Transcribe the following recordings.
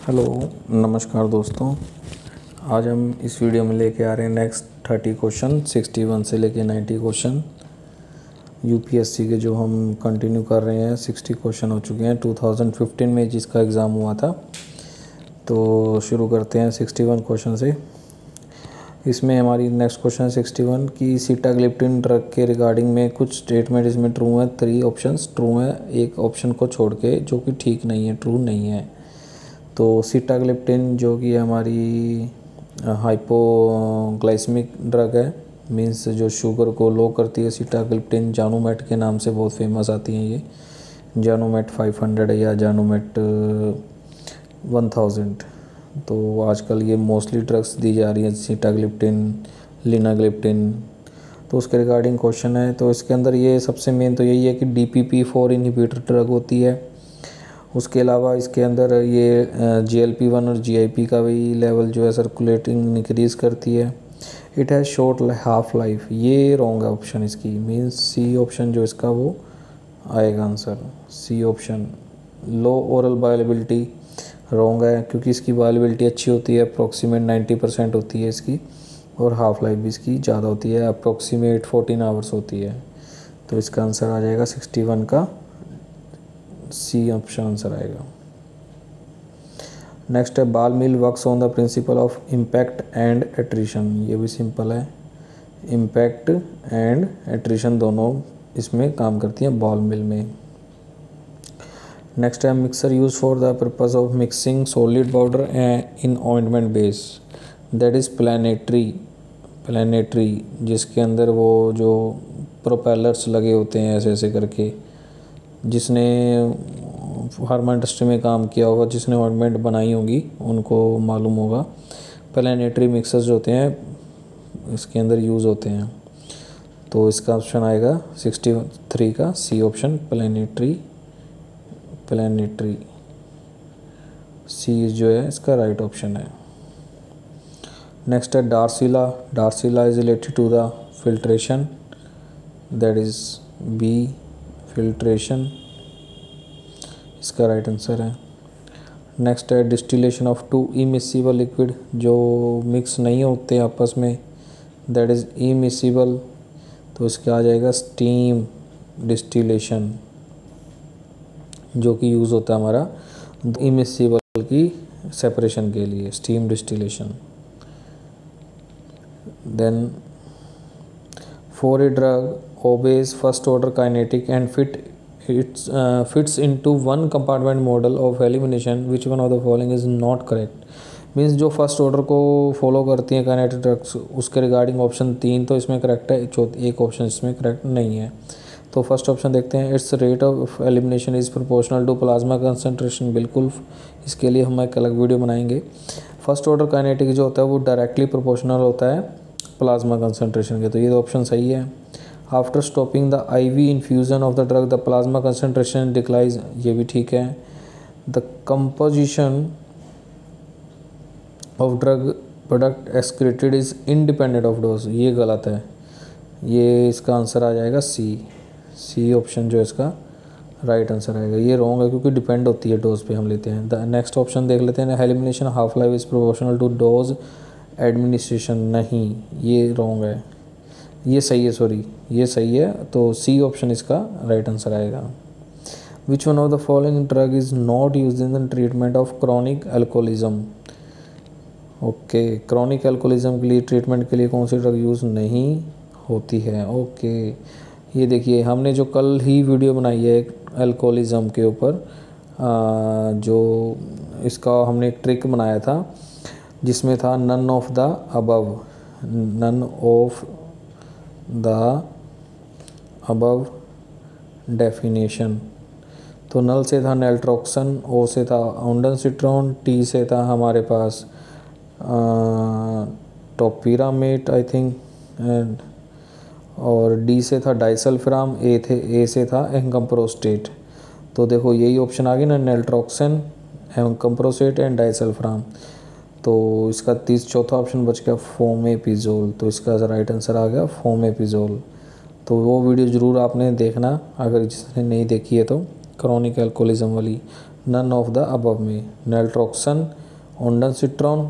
Hello, नमस्कार दोस्तों। आज हम इस वीडियो में लेके आ रहे हैं नेक्स्ट 30 क्वेश्चन 61 से लेके 90 क्वेश्चन यूपीएससी के, जो हम कंटिन्यू कर रहे हैं। 60 क्वेश्चन हो चुके हैं 2015 में जिसका एग्ज़ाम हुआ था। तो शुरू करते हैं 61 क्वेश्चन से। इसमें हमारी नेक्स्ट क्वेश्चन 61 की सीटाग्लिप्टिन ड्रग के रिगार्डिंग में कुछ स्टेटमेंट इसमें ट्रू है। 3 ऑप्शंस ट्रू हैं, एक ऑप्शन को छोड़ के जो कि ठीक नहीं है, ट्रू नहीं है। तो सीटाग्लिप्टिन जो कि हमारी हाइपोग्लाइसेमिक ड्रग है, मींस जो शुगर को लो करती है। सीटाग्लिप्टिन जानुमेट के नाम से बहुत फेमस आती हैं ये, जानुमेट 500 या जानुमेट 1000। तो आजकल ये मोस्टली ड्रग्स दी जा रही हैं, सीटाग्लिप्टिन, लिनाग्लिप्टिन। तो उसके रिगार्डिंग क्वेश्चन है। तो इसके अंदर ये सबसे मेन तो यही है कि DPP-4 इनहिबिटर ड्रग होती है। उसके अलावा इसके अंदर ये GLP-1 और GIP का भी लेवल जो है सर्कुलेटिंग इंक्रीज़ करती है। It has short half life. ये रॉन्ग है ऑप्शन इसकी, मीन्स सी ऑप्शन जो इसका वो आएगा आंसर, सी ऑप्शन। लो ओरल बायोअवेलेबिलिटी रॉन्ग है, क्योंकि इसकी बायोअवेलेबिलिटी अच्छी होती है, अप्रॉक्सीमेट 90% होती है इसकी, और हाफ लाइफ भी इसकी ज़्यादा होती है, अप्रॉक्सीमेट 14 आवर्स होती है। तो इसका आंसर आ जाएगा 61 का सी ऑप्शन आंसर आएगा। नेक्स्ट है ball mill works on the principle of impact and attrition. ये भी सिंपल है, इम्पैक्ट एंड एट्रिशन दोनों इसमें काम करती हैं बॉल मिल में। नेक्स्ट है mixer use for the purpose of mixing solid powder in ointment base, that is planetary, जिसके अंदर वो जो प्रोपेलर्स लगे होते हैं ऐसे ऐसे करके। जिसने फार्मा इंडस्ट्री में काम किया होगा, जिसने ऑइंटमेंट बनाई होगी, उनको मालूम होगा। प्लानेटरी मिक्सर्स होते हैं इसके अंदर यूज़ होते हैं। तो इसका ऑप्शन आएगा 63 का सी ऑप्शन, प्लानेटरी सी जो है इसका राइट ऑप्शन है। नेक्स्ट है Darcy's law is related to the filtration, that is B filtration, इसका राइट आंसर है। नेक्स्ट है डिस्टिलेशन ऑफ 2 इमिसिबल लिक्विड, जो मिक्स नहीं होते आपस में, दैट इज़ इमिसिबल। तो इसका आ जाएगा स्टीम डिस्टिलेशन, जो कि यूज़ होता है हमारा इमिसिबल की सेपरेशन के लिए, steam distillation. Then for a drug obeys first order kinetic and fits into one compartment model of elimination, which one of the following is not correct? Means जो first order को follow करती हैं kinetic drugs, उसके regarding option 3 तो इसमें correct है, एक option इसमें करेक्ट नहीं है। तो फर्स्ट ऑप्शन देखते हैं, its rate of elimination is proportional to plasma concentration. बिल्कुल, इसके लिए हम एक अलग वीडियो बनाएंगे। फर्स्ट ऑर्डर काइनेटिक जो होता है वो डायरेक्टली प्रोपोर्शनल होता है प्लाज्मा कंसनट्रेशन के, तो ये ऑप्शन सही है। After stopping the IV infusion of the drug the plasma concentration declines, ये भी ठीक है। The composition of drug product excreted is independent of dose, ये गलत है। ये इसका आंसर आ जाएगा सी ऑप्शन जो इसका राइट आंसर आएगा। ये रॉन्ग है, क्योंकि डिपेंड होती है डोज पे हम लेते हैं। द नेक्स्ट ऑप्शन देख लेते हैं, elimination half life is proportional to dose administration, नहीं, ये रॉन्ग है। ये सही है, सॉरी, ये सही है। तो सी ऑप्शन इसका राइट आंसर आएगा। विच one of the following drug is not used in the treatment of chronic alcoholism. Okay, chronic alcoholism के लिए ट्रीटमेंट के लिए कौन सी ड्रग यूज़ नहीं होती है? ओके, ये देखिए, हमने जो कल ही वीडियो बनाई है अल्कोहलिज्म के ऊपर, जो इसका हमने एक ट्रिक बनाया था जिसमें था none of the above definition. तो नल से था नेल्ट्रोक्सन, ओ से था ओंडानसिट्रोन, टी से था हमारे पास टोपिरामेट आई थिंक, एंड और डी से था डाइसल्फिराम, ए से था एंकम्प्रोस्टेट। तो देखो यही ऑप्शन आ गई ना, नेल्ट्रोक्सन, एंकम्प्रोस्टेट एंड डाइसल्फिराम। तो इसका चौथा ऑप्शन बच गया फोमेपिजोल। तो इसका राइट आंसर आ गया फोमेपिजोल। तो वो वीडियो ज़रूर आपने देखना, अगर जिसने नहीं देखी है तो, क्रॉनिक अल्कोहलिज्म वाली। नन ऑफ द अबव में, नाइट्रोक्सन, ओंडासिट्रॉन,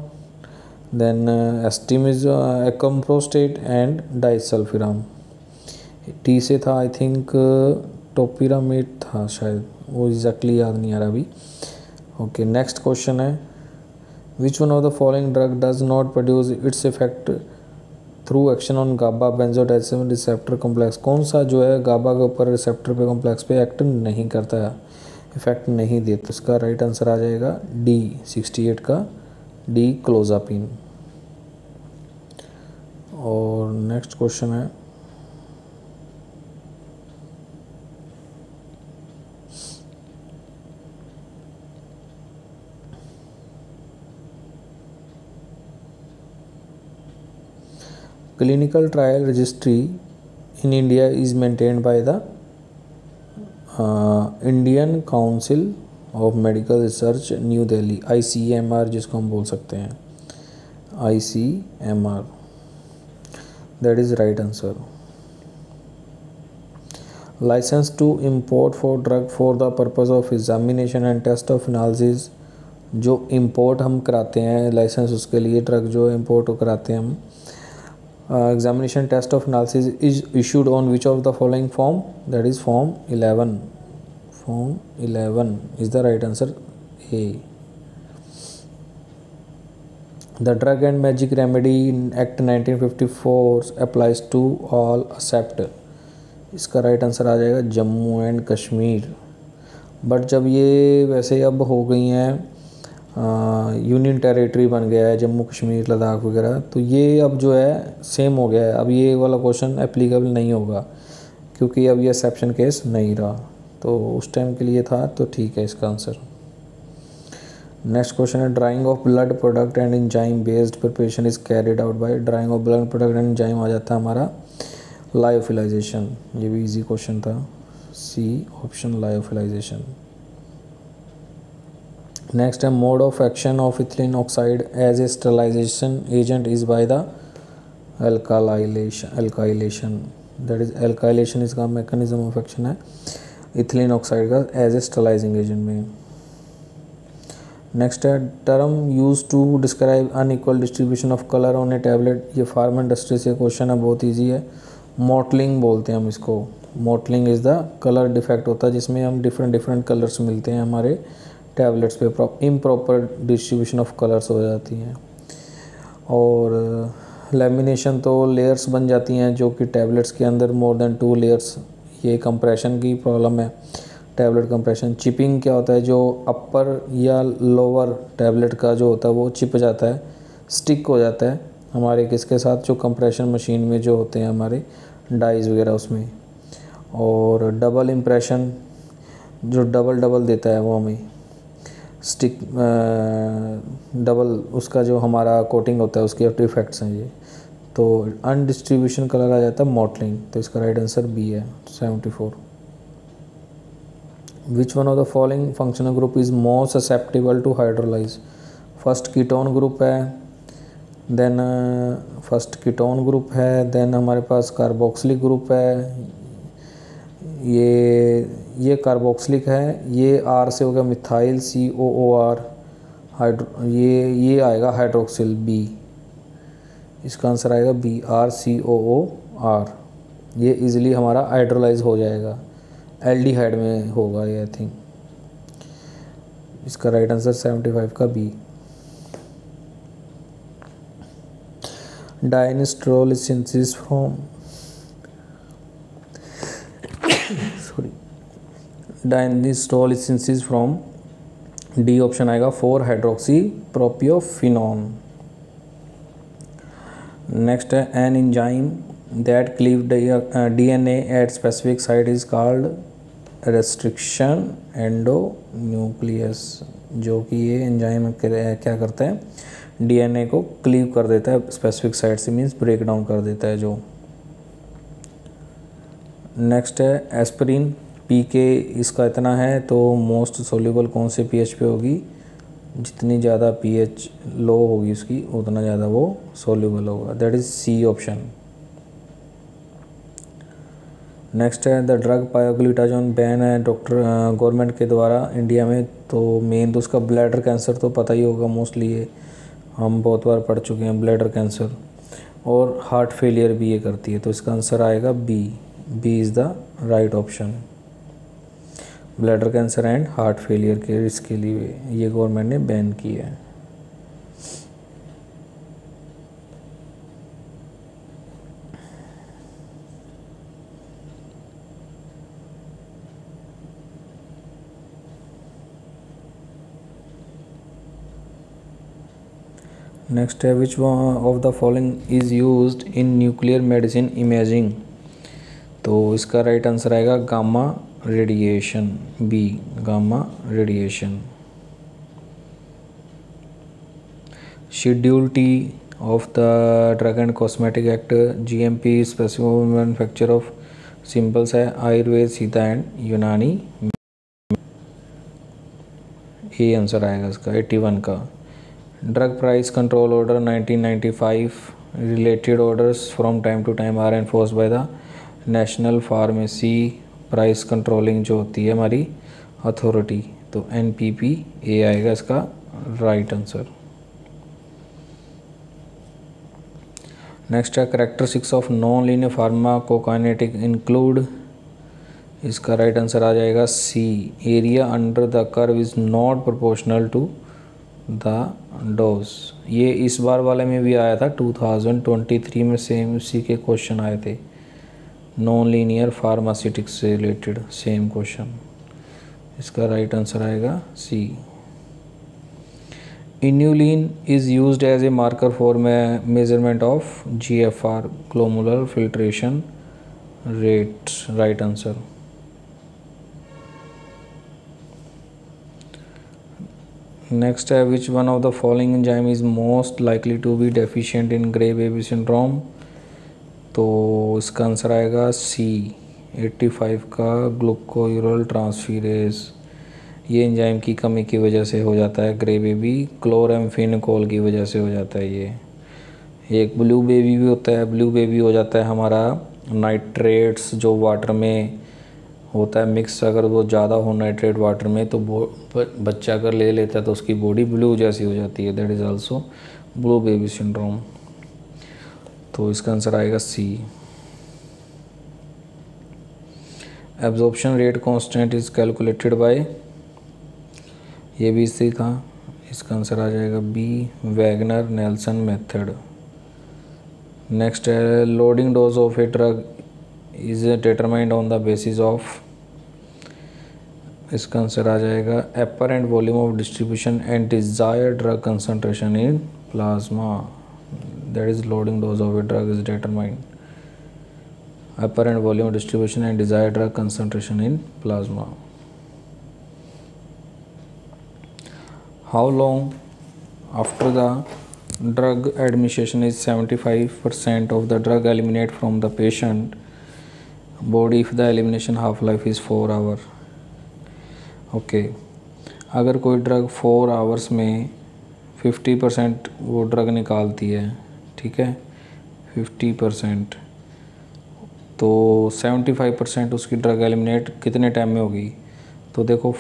देन एस्टिमिज एक्म्प्रोस्टेट एंड डाइसल्फिराम। टी से था आई थिंक टोपिरामेट था शायद, वो एग्जैक्टली याद नहीं आ रहा अभी। ओके, नेक्स्ट क्वेश्चन है which one of the following drug does not produce its effect through action on GABA benzodiazepine receptor complex. कौन सा जो है गाबा के ऊपर रिसेप्टर पे कॉम्प्लेक्स पे एक्ट नहीं करता है, इफेक्ट नहीं देता। इसका राइट आंसर आ जाएगा डी 68 का डी क्लोजापिन। और नेक्स्ट क्वेश्चन है clinical trial registry in India is maintained by the Indian Council of Medical Research new Delhi, ICMR जिसको हम बोल सकते हैं, ICMR, that is right answer। license to import for drug for the purpose of examination and test of analysis, जो import हम कराते हैं licence, उसके लिए ड्रग जो import कराते हैं हम, examination test of analysis is issued on which of the following form, that is form 11, form 11 is the right answer A। The Drug and Magic Remedy Act 1954 applies to all except, इसका right answer आ जाएगा Jammu and Kashmir. But जब ये वैसे अब हो गई हैं यूनियन टेरिटरी बन गया है जम्मू कश्मीर लद्दाख वगैरह, तो ये अब जो है सेम हो गया है, अब ये वाला क्वेश्चन एप्लीकेबल नहीं होगा क्योंकि अब ये एक्सेप्शन केस नहीं रहा, तो उस टाइम के लिए था, तो ठीक है इसका आंसर। नेक्स्ट क्वेश्चन है drying of blood product and enzyme based preparation is carried out by, drying of blood product and enzyme आ जाता है हमारा लायोफिलाइजेशन, ये भी इजी क्वेश्चन था, सी ऑप्शन लायोफिलाइजेशन। नेक्स्ट है mode of action of ethylene oxide as a sterilization agent is by the alkylation, that is alkylation इसका mechanism of action है इथिलीन ऑक्साइड का एज ए स्टरलाइजिंग एजेंट में। Next है term use to describe unequal distribution of colour on a tablet, ये pharma industry से question है, बहुत easy है, मॉटलिंग बोलते हैं हम इसको। Mottling is the colour defect होता है जिसमें हम डिफरेंट कलर्स मिलते हैं हमारे टैबलेट्स पे, इम्प्रॉपर डिस्ट्रीब्यूशन ऑफ कलर्स हो जाती हैं। और लेमिनेशन तो लेयर्स बन जाती हैं जो कि टैबलेट्स के अंदर मोर देन 2 लेयर्स, ये कंप्रेशन की प्रॉब्लम है, टैबलेट कंप्रेशन। चिपिंग क्या होता है, जो अपर या लोअर टैबलेट का जो होता है वो चिप जाता है, स्टिक हो जाता है हमारे किसके साथ, जो कंप्रेशन मशीन में जो होते हैं हमारे डाइज वगैरह उसमें। और डबल इम्प्रेशन, जो डबल देता है वो हमें स्टिक, डबल उसका जो हमारा कोटिंग होता है उसके इफेक्ट्स हैं ये। तो अनडिस्ट्रीब्यूशन कलर आ जाता है मॉटलिंग, तो इसका राइट आंसर बी है 74। Which one of the following functional group is more susceptible to hydrolyse, first ketone group है, देन फर्स्ट कीटोन ग्रुप है, देन हमारे पास कार्बोक्सिलिक ग्रुप है, ये कार्बोक्सिलिक है, ये आर से हो गया मिथाइल COOR, हाइड्रो ये आएगा हाइड्रोक्सिल बी, इसका आंसर आएगा बी RCOOR, ये इजीली हमारा हाइड्रोलाइज हो जाएगा, एल्डिहाइड में होगा ये आई थिंक, इसका राइट आंसर 75 का B. Dienestrol is synthesis from dienestrol is synthesis from, D option आएगा 4 हाइड्रोक्सी प्रोपियोफिनोन। नेक्स्ट है an enzyme that cleave DNA at specific site is called restriction endonuclease, जो कि ये एंजाइम क्या करता है, DNA को क्लीव कर देता है स्पेसिफिक साइट से, मीन्स ब्रेक डाउन कर देता है जो। नेक्स्ट है एस्पिरिन, PK इसका इतना है तो मोस्ट सोल्यूबल कौन से pH पे होगी, जितनी ज़्यादा pH लो होगी उसकी उतना ज़्यादा वो सोल्यूबल होगा, that is C option. Next है द ड्रग पायोग्लूटाजोन बैन है डॉक्टर गवर्नमेंट के द्वारा इंडिया में। तो मेन तो उसका ब्लैडर कैंसर तो पता ही होगा, मोस्टली ये हम बहुत बार पढ़ चुके हैं, ब्लैडर कैंसर और हार्ट फेलियर भी ये करती है। तो इसका आंसर आएगा B. B is the right option. Bladder cancer and heart failure के इसके लिए ये गवर्नमेंट ने बैन किया है। नेक्स्ट है which of the following is used in nuclear medicine imaging. तो इसका राइट आंसर आएगा gamma radiation, B gamma radiation. Schedule T of the drug and cosmetic act GMP specific manufacture of simples है Ayurveda, Sita and यूनानी। ये answer आएगा इसका 81 का। Drug price control order 1995 related orders from time to time are enforced by the national pharmacy price controlling जो होती है हमारी अथॉरिटी। तो NPPA आएगा इसका राइट आंसर। नेक्स्ट है characteristics of non linear pharmacokinetic include. इसका राइट आंसर आ जाएगा C. Area under the curve is not proportional to the dose. ये इस बार वाले में भी आया था 2023 में, सेम उसी के क्वेश्चन आए थे नॉन लीनियर फार्मास्यूटिक्स से रिलेटेड, सेम क्वेश्चन। इसका राइट आंसर आएगा C. Inulin is used as a marker for measurement of GFR glomerular filtration rate. Right answer. Next है which one of the following enzyme is most likely to be deficient in grey baby syndrome. तो इसका answer आएगा सी 85 का ग्लूकोयूरोल ट्रांसफीरेज। ये enzyme की कमी की वजह से हो जाता है ग्रे बेबी, क्लोराम्फेनिकोल की वजह से हो जाता है ये। एक ब्लू बेबी भी होता है, ब्लू बेबी हो जाता है हमारा नाइट्रेट्स जो वाटर में होता है मिक्स, अगर वो ज़्यादा हो नाइट्रेट वाटर में तो बच्चा अगर ले लेता है तो उसकी बॉडी ब्लू जैसी हो जाती है, that is also blue baby syndrome. तो इसका आंसर आएगा C. Absorption rate constant is calculated by, ये भी इसी था। इसका आंसर आ जाएगा B Wagner Nelson method. Next है loading dose of a drug is determined on the basis of. इसका आंसर आ जाएगा apparent volume of distribution and desired drug concentration in plasma, that is loading dose of a drug is determined apparent volume distribution and desired drug concentration in plasma. How long after the drug administration is 75% of the drug eliminate from the patient body if the elimination half life is 4 hour. Okay, अगर कोई drug 4 hours में 50% वो drug निकालती है, ठीक है 50%, तो 75% उसकी ड्रग एलिमिनेट कितने टाइम में होगी। तो देखो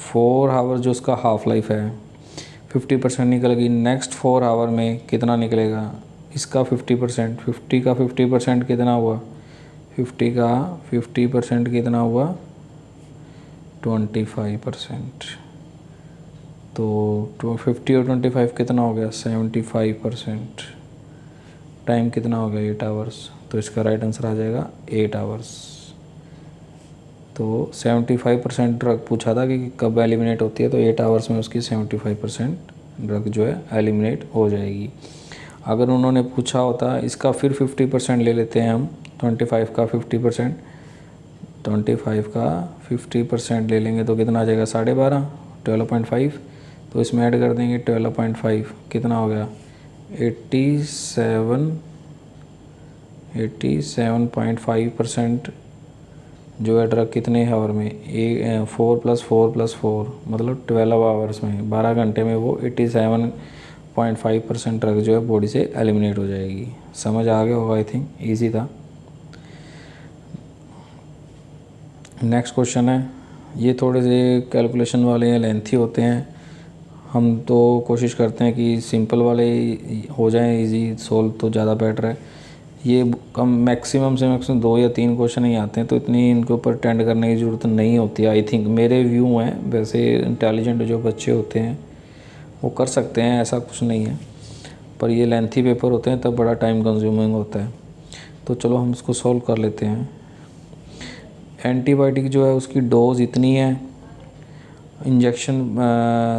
4 आवर जो उसका हाफ लाइफ है 50% निकलेगी, नेक्स्ट 4 आवर में कितना निकलेगा इसका 50%, 50 का 50% कितना हुआ, 50 का 50% कितना हुआ 25%, तो 50 और 25 कितना हो गया 75%, टाइम कितना हो गया 8 आवर्स। तो इसका राइट आंसर आ जाएगा 8 आवर्स। तो 75% ड्रग पूछा था कि कब एलिमिनेट होती है, तो 8 आवर्स में उसकी 75% ड्रग जो है एलिमिनेट हो जाएगी। अगर उन्होंने पूछा होता इसका फिर 50% ले लेते हैं हम, 25 का 50%, 25 का 50% ले लेंगे तो कितना आ जाएगा 12.5, 12.5। तो इसमें ऐड कर देंगे 12.5 कितना हो गया 87.5% जो है ड्रग कितने आवर में 4 + 4 + 4 मतलब 12 आवर्स में 12 घंटे में वो 87.5% ड्रग जो है बॉडी से एलिमिनेट हो जाएगी। समझ आ गया होगा, आई थिंक ईजी था। नेक्स्ट क्वेश्चन है, ये थोड़े से कैलकुलेशन वाले हैं, लेंथी होते हैं। हम तो कोशिश करते हैं कि सिंपल वाले हो जाएं, इजी सोल्व तो ज़्यादा बेटर है। ये कम मैक्सिमम से मैक्सिमम 2 या 3 क्वेश्चन ही आते हैं, तो इतनी इनके ऊपर टेंड करने की ज़रूरत नहीं होती है। आई थिंक मेरे व्यू हैं, वैसे इंटेलिजेंट जो बच्चे होते हैं वो कर सकते हैं, ऐसा कुछ नहीं है। पर ये लेंथी पेपर होते हैं तब बड़ा टाइम कंज्यूमिंग होता है। तो चलो हम इसको सॉल्व कर लेते हैं। एंटीबायोटिक जो है उसकी डोज इतनी है, injection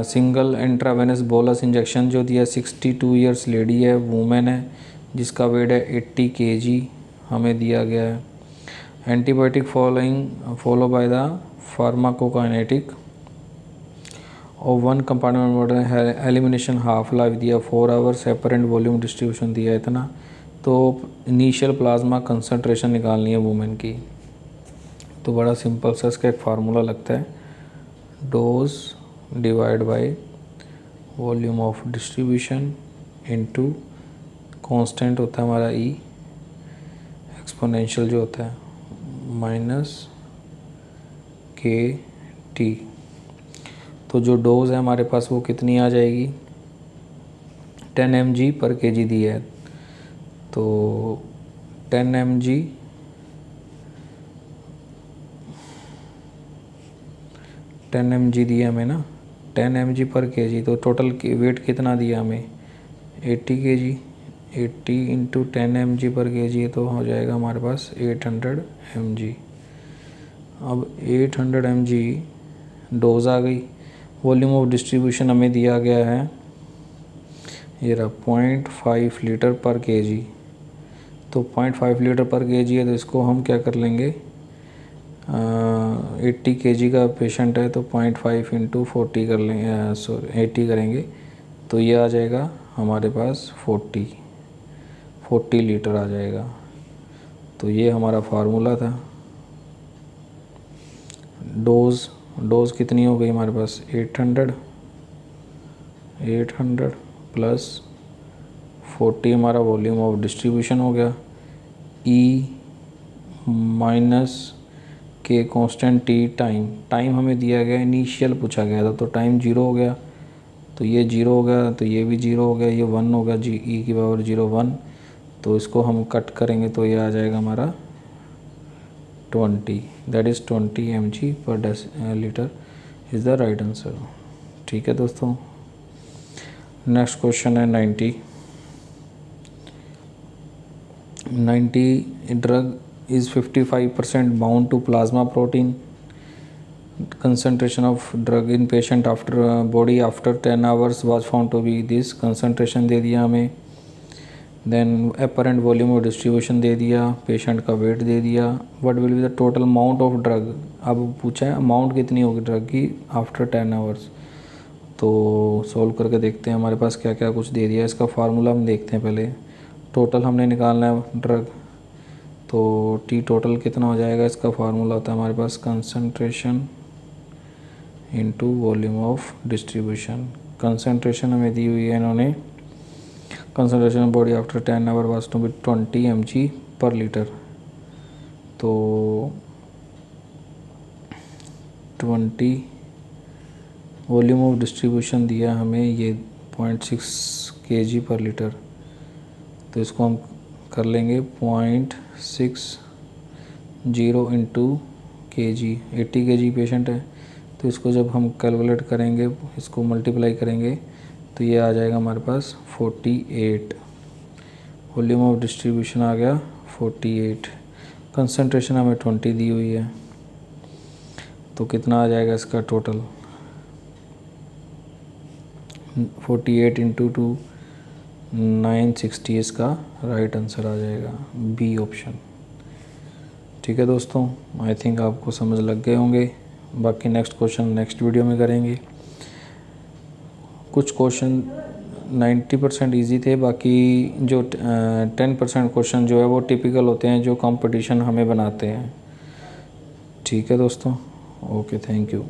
single intravenous bolus injection जो दिया 62 ईयर्स लेडी है, वूमेन है, जिसका वेट है 80 kg हमें दिया गया है। Antibiotic follow by the pharmacokinetic और 1 कंपार्टमेंट एलिमिनेशन हाफ लाइफ दिया 4 आवर्स, सेपरेंट वॉल्यूम डिस्ट्रीब्यूशन दिया इतना। तो इनिशियल प्लाज्मा कंसंट्रेशन निकालनी है वुमेन की। तो बड़ा सिंपल सा इसका एक फार्मूला लगता है, dose divide by volume of distribution into constant होता है हमारा ई, एक्सपोनेंशियल जो होता है माइनस के टी। तो जो डोज है हमारे पास वो कितनी आ जाएगी, 10 mg पर kg दी है। तो 10 mg दिया हमें ना, 10 mg पर kg। तो टोटल वेट कितना दिया हमें, 80 kg। 80 इंटू 10 mg पर kg तो हो जाएगा हमारे पास 800 mg। अब 800 mg डोज आ गई। वॉल्यूम ऑफ डिस्ट्रीब्यूशन हमें दिया गया है, ये रहा 0.5 लीटर पर kg। तो 0.5 लीटर पर kg है, तो इसको हम क्या कर लेंगे, 80 kg का पेशेंट है तो 0.5 इंटू 40 कर लेंगे, सॉरी 80 करेंगे। तो ये आ जाएगा हमारे पास 40 लीटर आ जाएगा। तो ये हमारा फार्मूला था। डोज कितनी हो गई हमारे पास, 800 प्लस 40 हमारा वॉल्यूम ऑफ डिस्ट्रीब्यूशन हो गया, ई माइनस के कांस्टेंट टी टाइम हमें दिया गया, इनिशियल पूछा गया था तो टाइम 0 हो गया। तो ये 0 हो गया, तो ये भी 0 हो गया, ये 1 होगा, जी ई की पावर 0 1। तो इसको हम कट करेंगे तो ये आ जाएगा हमारा 20, दैट इज़ 20 mg पर litre is the right answer. ठीक है दोस्तों, नेक्स्ट क्वेश्चन है 90 drug is 55% bound to plasma protein, concentration of drug in patient after body after 10 hours was found to be this, concentration दे दिया हमें, then apparent volume of distribution दे दिया, patient का वेट दे दिया, what will be the total amount of drug. अब पूछा है अमाउंट कितनी होगी ड्रग की आफ्टर 10 आवर्स। तो सॉल्व करके देखते हैं हमारे पास क्या क्या कुछ दे दिया। इसका फार्मूला हम देखते हैं पहले, टोटल हमने निकालना है ड्रग। तो टी टोटल कितना हो जाएगा, इसका फार्मूला होता है हमारे पास concentration into volume of distribution. Concentration हमें दी हुई है इन्होंने, concentration body after 10 hour was to be 20 mg पर लीटर। तो 20 वॉल्यूम ऑफ डिस्ट्रीब्यूशन दिया हमें ये 0.6 kg पर लीटर। तो इसको हम कर लेंगे 0.60 इंटू kg, 80 kg पेशेंट है। तो इसको जब हम कैलकुलेट करेंगे, इसको मल्टीप्लाई करेंगे तो ये आ जाएगा हमारे पास 48। वॉल्यूम ऑफ डिस्ट्रीब्यूशन आ गया 48, कंसंट्रेशन हमें 20 दी हुई है। तो कितना आ जाएगा इसका टोटल, 48 इंटू 2 960 इसका राइट आंसर आ जाएगा, बी ऑप्शन। ठीक है दोस्तों, आई थिंक आपको समझ लग गए होंगे। बाकी नेक्स्ट क्वेश्चन नेक्स्ट वीडियो में करेंगे। कुछ क्वेश्चन 90% ईजी थे, बाकी जो 10% क्वेश्चन जो है वो टिपिकल होते हैं जो कंपटीशन हमें बनाते हैं। ठीक है दोस्तों, ओके, थैंक यू।